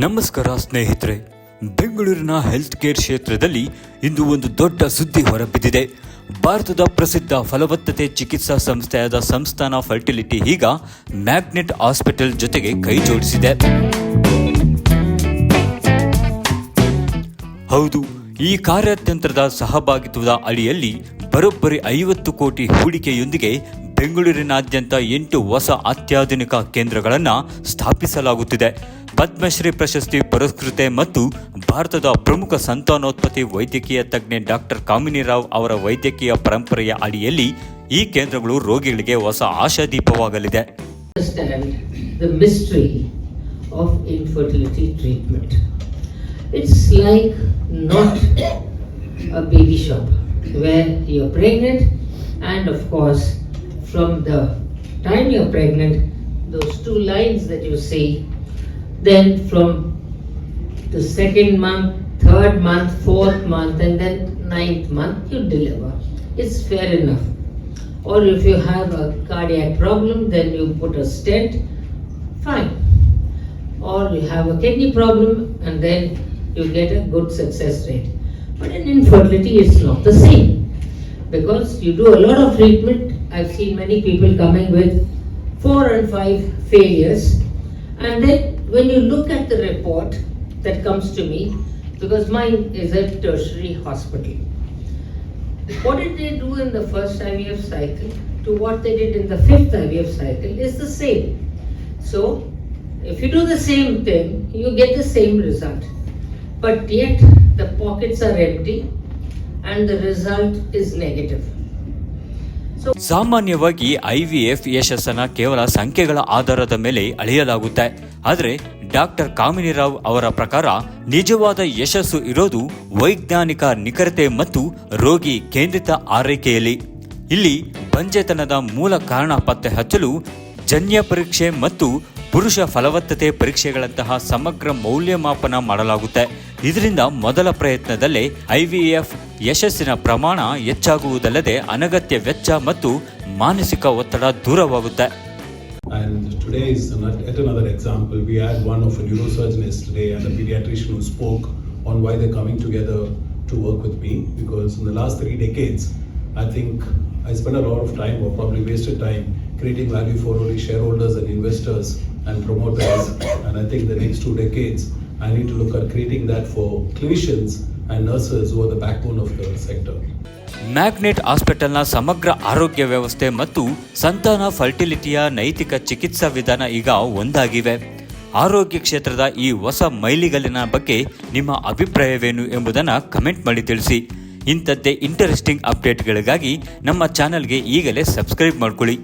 ನಮಸ್ಕಾರ ಸ್ನೇಹಿತರೆ, ಬೆಂಗಳೂರಿನ ಹೆಲ್ತ್ ಕೇರ್ ಕ್ಷೇತ್ರದಲ್ಲಿ ಇಂದು ಒಂದು ದೊಡ್ಡ ಸುದ್ದಿ ಹೊರಬಿದ್ದಿದೆ. ಭಾರತದ ಪ್ರಸಿದ್ಧ ಫಲವತ್ತತೆ ಚಿಕಿತ್ಸಾ ಸಂಸ್ಥೆಯಾದ ಸಂಸ್ಥಾನ ಫರ್ಟಿಲಿಟಿ ಈಗ ಮ್ಯಾಗ್ನೆಟ್ ಹಾಸ್ಪಿಟಲ್ ಜೊತೆಗೆ ಕೈ ಜೋಡಿಸಿದೆ. ಹೌದು, ಈ ಕಾರ್ಯತಂತ್ರದ ಸಹಭಾಗಿತ್ವದ ಅಡಿಯಲ್ಲಿ ಬರೋಬ್ಬರಿ 50 ಕೋಟಿ ಹೂಡಿಕೆಯೊಂದಿಗೆ ಬೆಂಗಳೂರಿನಾದ್ಯಂತ 8 ಹೊಸ ಅತ್ಯಾಧುನಿಕ ಕೇಂದ್ರಗಳನ್ನು ಸ್ಥಾಪಿಸಲಾಗುತ್ತಿದೆ. ಪದ್ಮಶ್ರೀ ಪ್ರಶಸ್ತಿ ಪುರಸ್ಕೃತೆ ಮತ್ತು ಭಾರತದ ಪ್ರಮುಖ ಸಂತಾನೋತ್ಪತ್ತಿ ವೈದ್ಯಕೀಯ ತಜ್ಞೆ ಡಾಕ್ಟರ್ ಕಾಮಿನಿ ರಾವ್ ಅವರ ವೈದ್ಯಕೀಯ ಪರಂಪರೆಯ ಅಡಿಯಲ್ಲಿ ಈ ಕೇಂದ್ರಗಳು ರೋಗಿಗಳಿಗೆ ಹೊಸ ಆಶಾದೀಪವಾಗಲಿದೆ. The mystery of infertility treatment. It's like not a baby shop where you're pregnant, and of course from the time you're pregnant, those 2 lines that you see, then from the 2nd month, 3rd month, 4th month, and then 9th month you deliver. It's fair enough. Or if you have a cardiac problem, then you put a stent, fine. Or you have a kidney problem and then you get a good success rate. But in infertility it's not the same, because you do a lot of treatment. I've seen many people coming with 4 and 5 failures, and then when you look at the report that comes to me, because mine is a tertiary hospital, what did they do in the first IVF cycle to what they did in the 5th IVF cycle is the same. So if you do the same thing, you get the same result, but yet the pockets are empty and the result is negative. ಸಾಮಾನ್ಯವಾಗಿ IVF ಯಶಸ್ಸನ್ನ ಕೇವಲ ಸಂಖ್ಯೆಗಳ ಆಧಾರದ ಮೇಲೆ ಅಳೆಯಲಾಗುತ್ತೆ. ಆದರೆ doctor ಕಾಮಿನಿ ರಾವ್ ಅವರ ಪ್ರಕಾರ ನಿಜವಾದ ಯಶಸ್ಸು ಇರೋದು ವೈಜ್ಞಾನಿಕ ನಿಖರತೆ ಮತ್ತು ರೋಗಿ ಕೇಂದ್ರಿತ ಆರೈಕೆಯಲ್ಲಿ. ಇಲ್ಲಿ ಬಂಜೆತನದ ಮೂಲ ಕಾರಣ ಪತ್ತೆ ಹಚ್ಚಲು ಜನ್ಯ ಪರೀಕ್ಷೆ ಮತ್ತು ಪುರುಷ ಫಲವತ್ತತೆ ಪರೀಕ್ಷೆಗಳಂತಹ ಸಮಗ್ರ ಮೌಲ್ಯಮಾಪನ ಮಾಡಲಾಗುತ್ತೆ. ಇದರಿಂದ ಮೊದಲ ಪ್ರಯತ್ನದಲ್ಲೇ IVF ಯಶಸ್ಸಿನ ಪ್ರಮಾಣ ಹೆಚ್ಚಾಗುವುದಲ್ಲದೆ ಅನಗತ್ಯ ವೆಚ್ಚ ಮತ್ತು ಮಾನಸಿಕ ಒತ್ತಡ ದೂರವಾಗುತ್ತೆ. And today is yet another example. We had one of a neurosurgeon yesterday and a pediatrician who spoke on why they're coming together to work with me, because in the last 3 decades, I think I spent a lot of time, or probably wasted time, creating value for only shareholders and investors and promoters. And I think the next 2 decades, I need to look at creating that for clinicians and nurses who are the backbone of the sector. Magnet ಹಾಸ್ಪಿಟಲ್ನ ಸಮಗ್ರ ಆರೋಗ್ಯ ವ್ಯವಸ್ಥೆ ಮತ್ತು ಸಂತಾನ ಫರ್ಟಿಲಿಟಿಯ ನೈತಿಕ ಚಿಕಿತ್ಸಾ ವಿಧಾನ ಈಗ ಒಂದಾಗಿವೆ. ಆರೋಗ್ಯ ಕ್ಷೇತ್ರದ ಈ ಹೊಸ ಮೈಲಿಗಲ್ಲಿನ ಬಗ್ಗೆ ನಿಮ್ಮ ಅಭಿಪ್ರಾಯವೇನು ಎಂಬುದನ್ನು ಕಮೆಂಟ್ ಮಾಡಿ ತಿಳಿಸಿ. ಇಂಥದ್ದೇ ಇಂಟರೆಸ್ಟಿಂಗ್ ಅಪ್ಡೇಟ್ಗಳಿಗಾಗಿ ನಮ್ಮ ಚಾನಲ್ಗೆ ಈಗಲೇ ಸಬ್ಸ್ಕ್ರೈಬ್ ಮಾಡ್ಕೊಳ್ಳಿ.